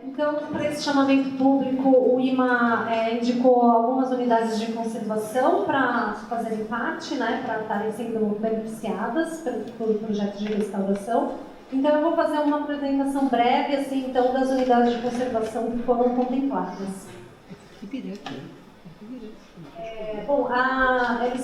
Então, para esse chamamento público, o IMA indicou algumas unidades de conservação para fazerem parte, né, para estarem sendo beneficiadas pelo projeto de restauração. Então, eu vou fazer uma apresentação breve, assim, então, das unidades de conservação que foram contempladas. Eles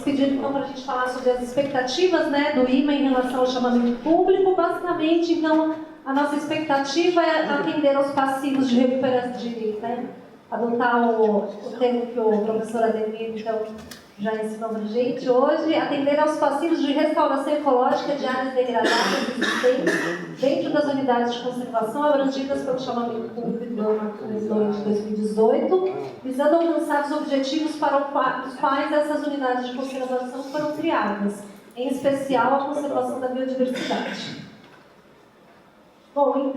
pediram, então, para a gente falar sobre as expectativas, né, do IMA em relação ao chamamento público. Basicamente, então, a nossa expectativa é atender aos passivos de recuperação, né, adotar o termo que o professor Ademir, então, já ensinou para a gente hoje, atender aos passivos de restauração ecológica de áreas degradadas existentes dentro das unidades de conservação abrangidas pelo chamamento público do ano de 2018, visando alcançar os objetivos para os quais essas unidades de conservação foram criadas, em especial a conservação da biodiversidade. Bom,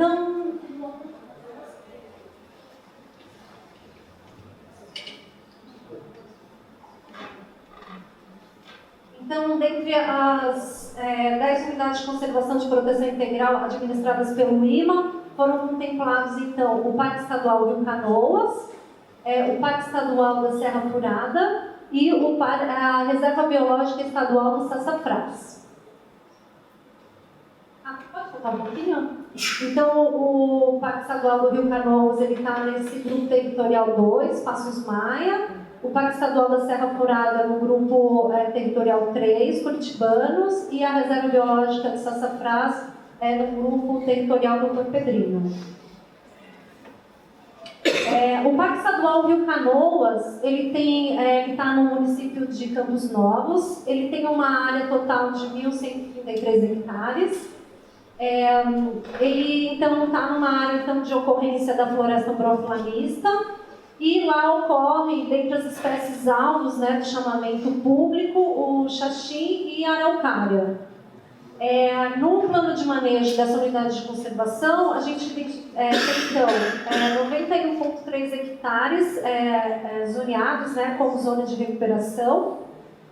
Então, dentre as 10 unidades de conservação de proteção integral administradas pelo IMA, foram contemplados, então, o Parque Estadual Rio Canoas, o Parque Estadual da Serra Furada e a Reserva Biológica Estadual do Sassafrás. Pode voltar um pouquinho? Então, o Parque Estadual do Rio Canoas está nesse grupo territorial 2, Passos Maia. O Parque Estadual da Serra Furada no grupo territorial 3, Curitibanos, e a Reserva Biológica de Sassafrás no grupo territorial do Porpedrino. O Parque Estadual Rio Canoas, ele está no município de Campos Novos, ele tem uma área total de 1.133 hectares. Ele, então, está numa área então, de ocorrência da floresta ambrofilanista, e lá ocorre, dentre as espécies alvos, né, do chamamento público, o xaxim e a araucária. No plano de manejo dessa unidade de conservação, a gente tem, então, 91,3 hectares zoneados, né, como zona de recuperação,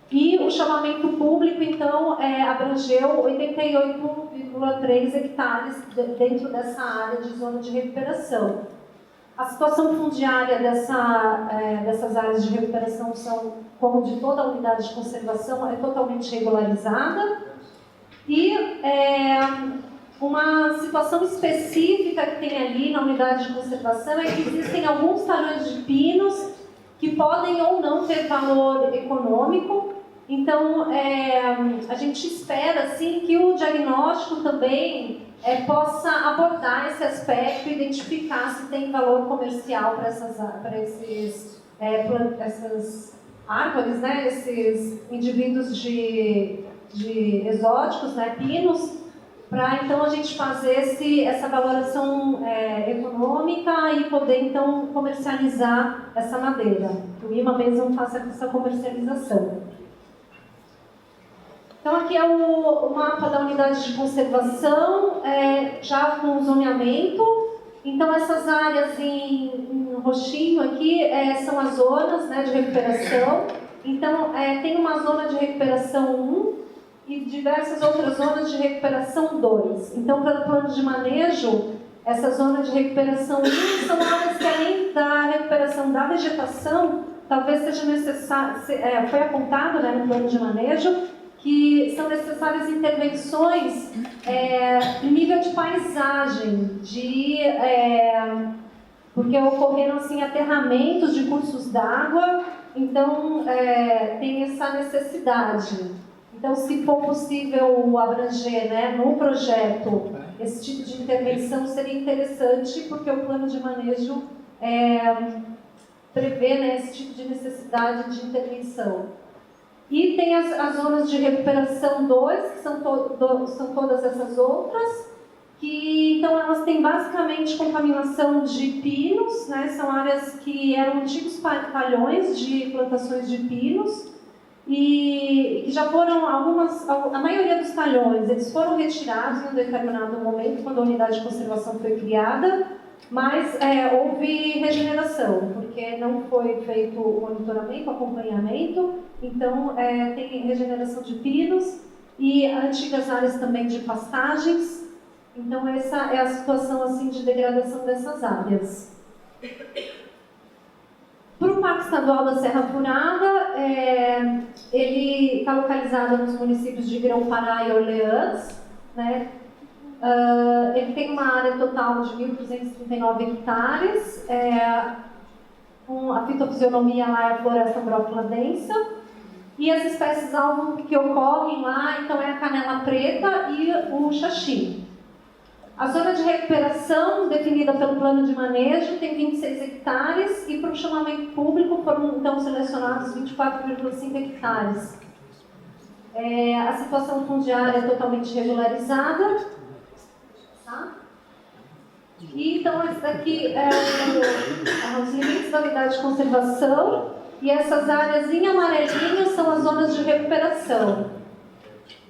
e o chamamento público, então, abrangeu 88,3 hectares dentro dessa área de zona de recuperação. A situação fundiária dessas áreas de recuperação como de toda a unidade de conservação, é totalmente regularizada. E uma situação específica que tem ali na unidade de conservação é que existem alguns talhões de pinos que podem ou não ter valor econômico. Então, a gente espera assim, que o diagnóstico também possa abordar esse aspecto e identificar se tem valor comercial para essas árvores, né, esses indivíduos de exóticos, né, pinos, para então a gente fazer essa valoração econômica e poder então comercializar essa madeira. O IMA mesmo faça essa comercialização. Então, aqui é o mapa da unidade de conservação, já com zoneamento. Então, essas áreas em roxinho aqui são as zonas, né, de recuperação. Então, tem uma zona de recuperação 1 e diversas outras zonas de recuperação 2. Então, pelo plano de manejo, essa zona de recuperação 1 são áreas que, além da recuperação da vegetação, talvez seja necessário, foi apontado, né, no plano de manejo, que são necessárias intervenções em nível de paisagem, porque ocorreram assim, aterramentos de cursos d'água, então tem essa necessidade. Então, se for possível abranger, né, no projeto esse tipo de intervenção, seria interessante, porque o plano de manejo prevê, né, esse tipo de necessidade de intervenção. E tem as zonas de recuperação 2, que são todas essas outras, que então elas têm basicamente contaminação de pinos, né? São áreas que eram antigos talhões de plantações de pinos, e que já foram a maioria dos talhões, eles foram retirados em um determinado momento, quando a unidade de conservação foi criada, mas houve regeneração, porque não foi feito o monitoramento, o acompanhamento, então tem regeneração de pinos e antigas áreas também de pastagens. Então essa é a situação assim, de degradação dessas áreas. Para o Parque Estadual da Serra Furada, ele está localizado nos municípios de Grão-Pará e Orleans, né? Ele tem uma área total de 1.239 hectares, a fitofisionomia lá é a floresta brófila densa, e as espécies-alvo que ocorrem lá, então, é a canela preta e o xaxim. A zona de recuperação, definida pelo plano de manejo, tem 26 hectares e para o chamamento público foram então selecionados 24,5 hectares. A situação fundiária é totalmente regularizada. Tá? E então, esse daqui os limites da unidade de conservação, e essas áreas em amarelinho são as zonas de recuperação.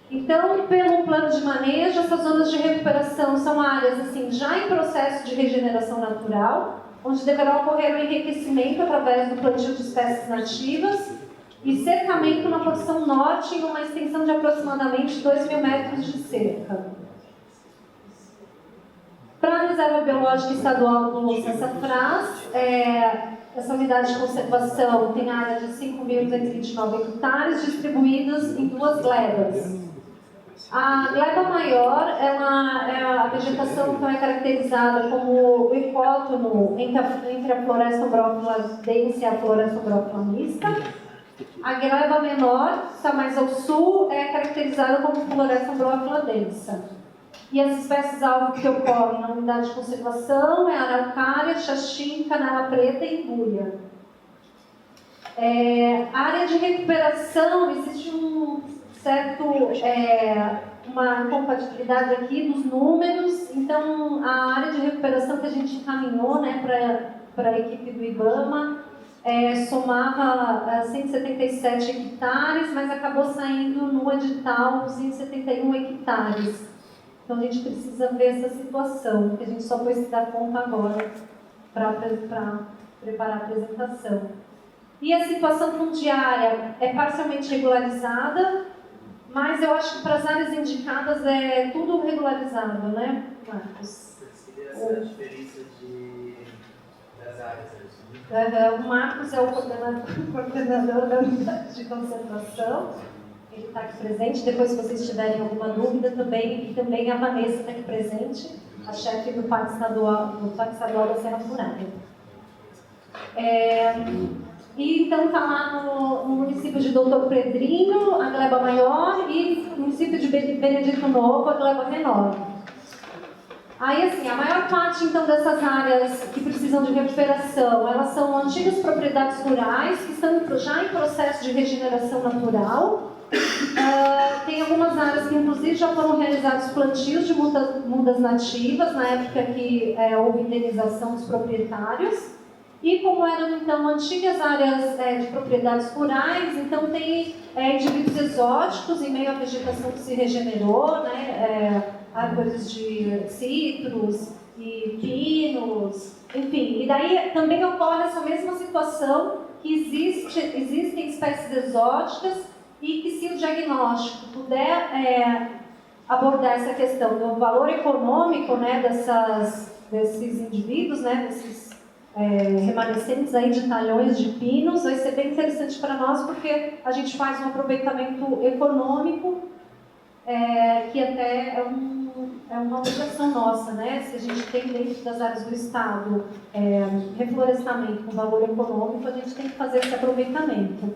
Então, pelo plano de manejo, essas zonas de recuperação são áreas assim, já em processo de regeneração natural, onde deverá ocorrer o enriquecimento através do plantio de espécies nativas e cercamento na porção norte em uma extensão de aproximadamente 2.000 metros de cerca. Para a Reserva Biológica Estadual do Sassafrás, essa unidade de conservação tem área de 5.229 hectares, distribuídas em 2 glebas. A gleba maior, a vegetação então, é caracterizada como o ecótono entre a floresta brófila densa e a floresta brófila mista. A gleba menor, que está mais ao sul, é caracterizada como floresta brófila densa. E as espécies-alvo que ocorrem na unidade de conservação é araucária, xaxim, canela preta e embuia. A área de recuperação, existe uma incompatibilidade aqui dos números. Então, a área de recuperação que a gente encaminhou, né, para a equipe do IBAMA somava 177 hectares, mas acabou saindo no edital 271 hectares. Então, a gente precisa ver essa situação, porque a gente só foi se dar conta agora para preparar a apresentação. E a situação fundiária é parcialmente regularizada, mas eu acho que para as áreas indicadas é tudo regularizado, né, Marcos? Seria essa diferença das áreas? O Marcos é o coordenador da unidade de conservação. Ele está aqui presente. Depois, se vocês tiverem alguma dúvida, também a Vanessa está aqui presente, a chefe do Parque Estadual da Serra Furada. E então está lá no município de Doutor Pedrinho, a gleba maior, e no município de Benedito Novo, a gleba menor. Aí, assim, a maior parte, então, dessas áreas que precisam de recuperação, elas são antigas propriedades rurais, que estão já em processo de regeneração natural. Tem algumas áreas que, inclusive, já foram realizados plantios de mudas nativas, na época que houve indenização dos proprietários. E como eram, então, antigas áreas de propriedades rurais, então tem indivíduos exóticos em meio à vegetação que se regenerou, né, árvores de citros e pinos, enfim. E daí também ocorre essa mesma situação, que existem espécies exóticas e que, se o diagnóstico puder abordar essa questão do valor econômico, né, desses indivíduos, né, desses remanescentes aí de talhões de pinos, vai ser bem interessante para nós, porque a gente faz um aproveitamento econômico que até é uma obrigação nossa, né? Se a gente tem dentro das áreas do Estado reflorestamento com valor econômico, a gente tem que fazer esse aproveitamento.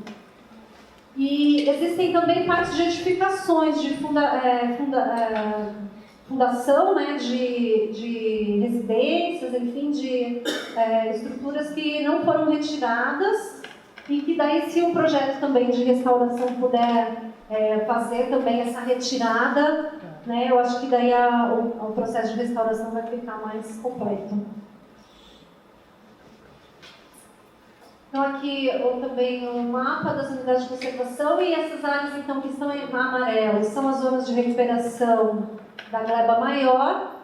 E existem também partes de edificações de fundação, né, de residências, enfim, de estruturas que não foram retiradas e que daí, se o projeto também de restauração puder fazer também essa retirada, né, eu acho que daí o processo de restauração vai ficar mais completo. Então aqui também o mapa das unidades de conservação, e essas áreas então que estão em amarelo são as zonas de recuperação da gleba maior,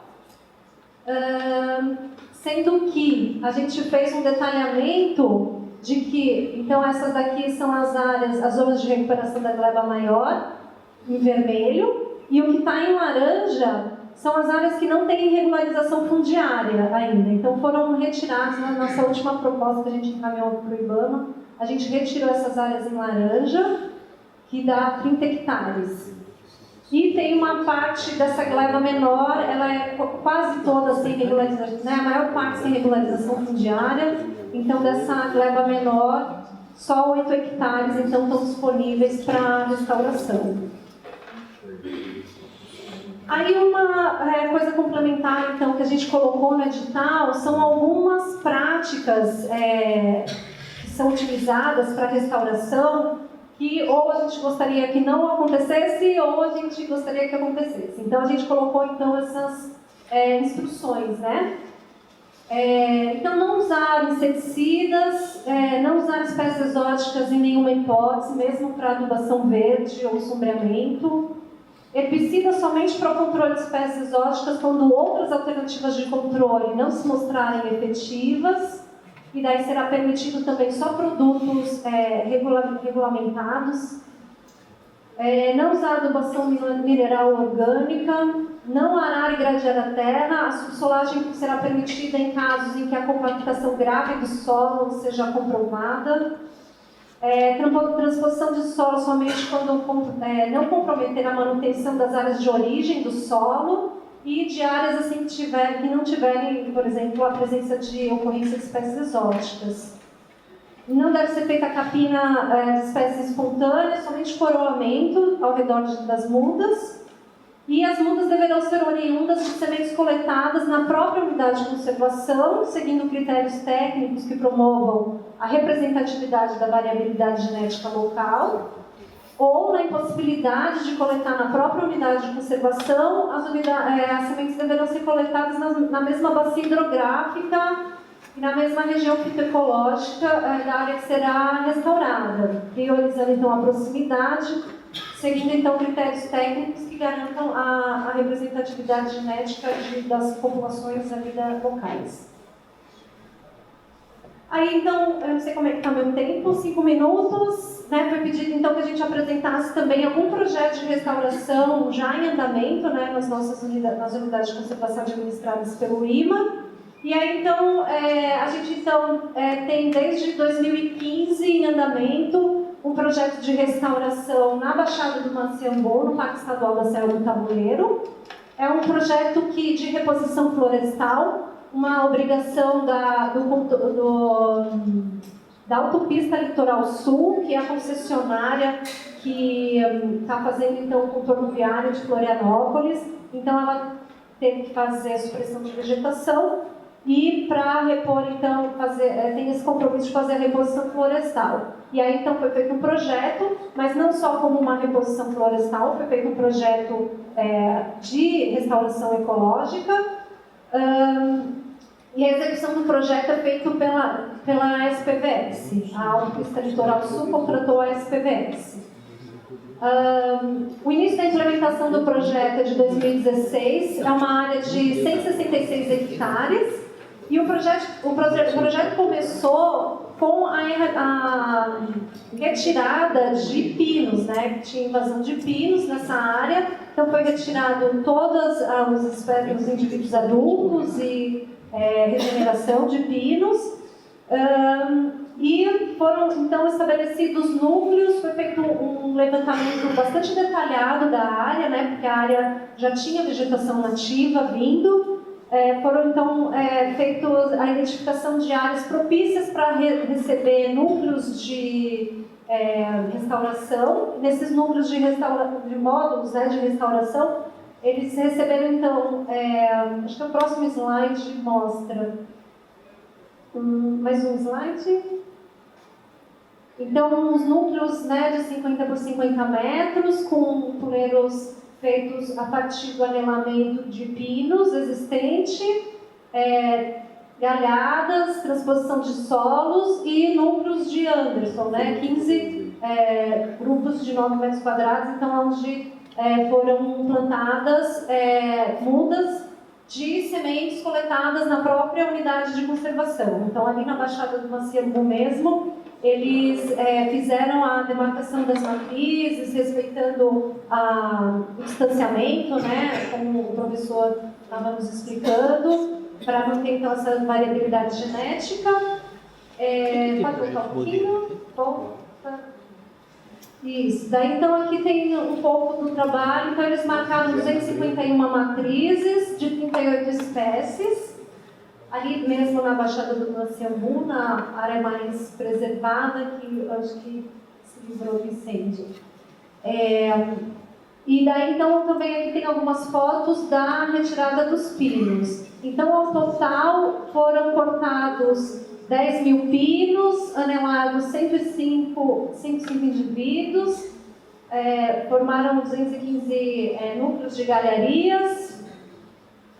sendo que a gente fez um detalhamento de que, então, essas daqui são as zonas de recuperação da gleba maior, em vermelho, e o que está em laranja são as áreas que não têm regularização fundiária ainda. Então foram retiradas, na nossa última proposta que a gente encaminhou para o IBAMA, a gente retirou essas áreas em laranja, que dá 30 hectares. E tem uma parte dessa gleba menor, ela é quase toda sem regularização, né? A maior parte sem regularização fundiária. Então dessa gleba menor, só 8 hectares então, estão disponíveis para restauração. Aí uma coisa complementar então, que a gente colocou no edital são algumas práticas que são utilizadas para restauração que ou a gente gostaria que não acontecesse ou a gente gostaria que acontecesse. Então a gente colocou então essas instruções, né? Então não usar inseticidas, não usar espécies exóticas em nenhuma hipótese, mesmo para adubação verde ou sombreamento. Herbicida somente para o controle de espécies exóticas quando outras alternativas de controle não se mostrarem efetivas. E daí será permitido também só produtos regulamentados. Não usar adubação mineral orgânica. Não arar e gradear a terra. A subsolagem será permitida em casos em que a compactação grave do solo seja comprovada. Transposição de solo somente quando não comprometer a manutenção das áreas de origem do solo e de áreas assim que não tiverem, por exemplo, a presença de ocorrência de espécies exóticas. Não deve ser feita a capina de espécies espontâneas, somente coroamento ao redor das mudas. E as mudas deverão ser oriundas de sementes coletadas na própria unidade de conservação, seguindo critérios técnicos que promovam a representatividade da variabilidade genética local, ou na impossibilidade de coletar na própria unidade de conservação, as sementes deverão ser coletadas na mesma bacia hidrográfica e na mesma região fitoecológica da área que será restaurada, priorizando então a proximidade, seguindo então critérios técnicos que garantam a representatividade genética das populações ali locais. Aí então, eu não sei como é que está meu tempo, 5 minutos, né? Foi pedido então que a gente apresentasse também algum projeto de restauração já em andamento, né, nas unidades de conservação administradas pelo IMA. E aí então, a gente então, tem desde 2015 em andamento um projeto de restauração na Baixada do Manciambô, no Parque Estadual da Serra do Tabuleiro. É um projeto de reposição florestal, uma obrigação da Autopista Litoral Sul, que é a concessionária que está fazendo então o contorno viário de Florianópolis. Então ela teve que fazer a supressão de vegetação e para repor então tem esse compromisso de fazer a reposição florestal. E aí então foi feito um projeto, mas não só como uma reposição florestal, foi feito um projeto de restauração ecológica. E a execução do projeto é feita pela SPVS. A Autopista Litoral Sul contratou a SPVS. O início da implementação do projeto é de 2016, é uma área de 166 hectares. E o projeto começou com a retirada de pinos, né? Que tinha invasão de pinos nessa área. Então foi retirado todos os indivíduos adultos e regeneração de pinos. E foram então estabelecidos núcleos, foi feito um levantamento bastante detalhado da área, né? Porque a área já tinha vegetação nativa vindo. Foram então feitos a identificação de áreas propícias para receber núcleos de restauração. Nesses núcleos de módulos, né, de restauração, eles receberam então, acho que o próximo slide mostra, mais um slide. Então, os núcleos, né, de 50 por 50 metros, com puleiros feitos a partir do anelamento de pinos existente, galhadas, transposição de solos e núcleos de Anderson, né, 15 grupos de 9 metros quadrados, então onde foram plantadas mudas de sementes coletadas na própria unidade de conservação. Então, ali na Baixada do Manciambô mesmo, eles fizeram a demarcação das matrizes, respeitando o distanciamento, né, como o professor professor estava nos explicando, para manter então essa variabilidade genética. Pode voltar um pouquinho? Volta. Isso. Daí então aqui tem um pouco do trabalho. Então eles marcaram 251 matrizes de 38 espécies. Ali mesmo na Baixada do Maciambu, na área mais preservada, que eu acho que se livrou do incêndio. E daí então também aqui tem algumas fotos da retirada dos pinos. Então ao total foram cortados 10 mil pinos, anelados 105 indivíduos, formaram 215 núcleos de galharias,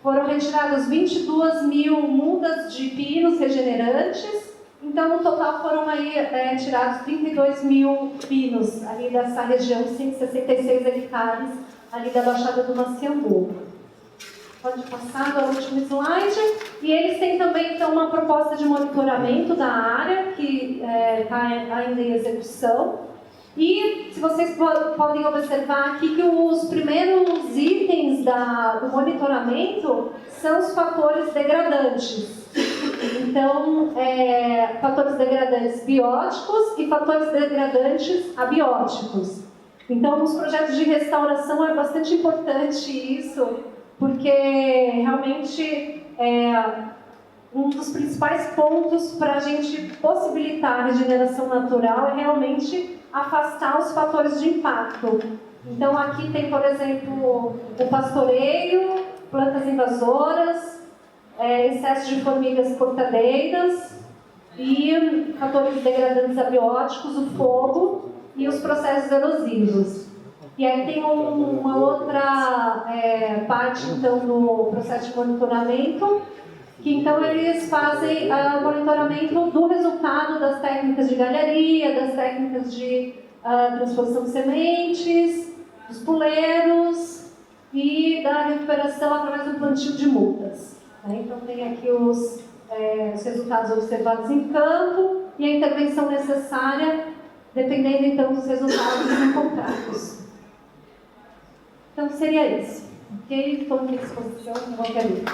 foram retiradas 22 mil mudas de pinos regenerantes, então no total foram aí tirados 32 mil pinos ali dessa região, 166 hectares ali da Baixada do Maciambu. Pode passar agora o último slide. E eles têm também então, uma proposta de monitoramento da área, que está ainda em execução. E se vocês podem observar aqui que os primeiros itens do monitoramento são os fatores degradantes. Então, fatores degradantes bióticos e fatores degradantes abióticos. Então, nos projetos de restauração é bastante importante isso, porque realmente um dos principais pontos para a gente possibilitar a regeneração natural é realmente afastar os fatores de impacto. Então aqui tem, por exemplo, o pastoreio, plantas invasoras, excesso de formigas cortadeiras e fatores degradantes abióticos, o fogo e os processos erosivos. E aí tem uma outra parte, então, do processo de monitoramento, que então eles fazem o monitoramento do resultado das técnicas de galharia, das técnicas de transposição de sementes, dos puleiros e da recuperação através do plantio de mudas. Então tem aqui os resultados observados em campo e a intervenção necessária, dependendo então dos resultados encontrados. Então seria isso. Ok? Estou à disposição em qualquer dúvida.